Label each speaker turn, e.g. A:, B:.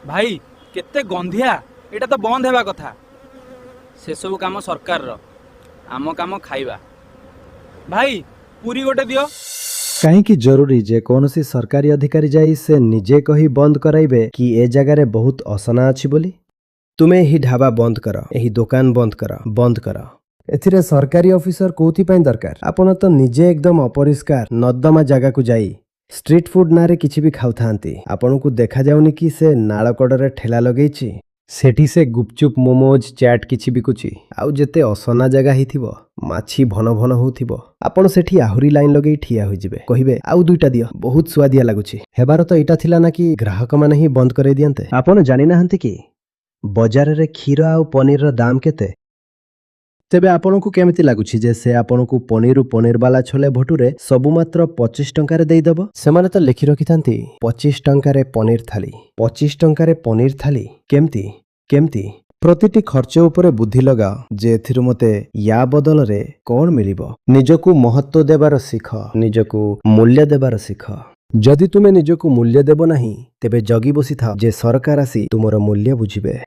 A: भाई केते गंधिया एटा तो बंद हेबा कथा। से सब काम सरकार रो, आम काम खाइबा। भाई पूरी गोटे दियो।
B: कहीं जरूरी जे कौनसी सरकारी अधिकारी जाई से निजे कही बंद कराइबे कि ए जगार बहुत असना अछि बोली। तुमे ही ढाबा बंद कर, एही दुकान बंद कर, बंद कर। एथिरे सरकारी ऑफिसर कोथि पई दरकार? आपण तो निजे एकदम अपरिष्कार नर्दमा जगह को जाई स्ट्रीट फूड नारे किछि भी खाउथांती। आपण को देखा जाउनी कि से नाळकड़रे ठेला लगेइछि, सेठी से गुपचुप मोमोज चाट किछि बिकुछि। आउ जेते असना जगह हिथिबो माछी भन भन होउथिबो, आपण सेठी आहुरी लाइन लगेई ठिया होई जिवे, कहिबे आउ दुईटा दियो, बहुत स्वादिया लागुछि। हेबार तो एटा थिला ना कि ग्राहक माने ही बंद करे दियंते। आपण जानि नाहंती कि बजार रे क्षीर आउ पनीर रो दाम केते? तेबे आपनको केमिति लागुछि जे से आपनको पनीर वाला छोले भटुरे सबु मात्र 25 टंकारे देई दबो? सेमाने तो लिखि रखिथांती 25 टंकारे पनीर थाली, 25 टंकारे पनीर थाली। केमती केमती प्रतिटी खर्च उपरे बुद्धि लगा जे एथिरु मते या बदल रे कोन मिलिबो। निजको महत्व देबार सिख, निजको मूल्य देबार सिख। जदि तुमे निजको मूल्य देबो नाही तेबे जगी बसी था जे सरकार आसी तुमरो मूल्य बुझिबे।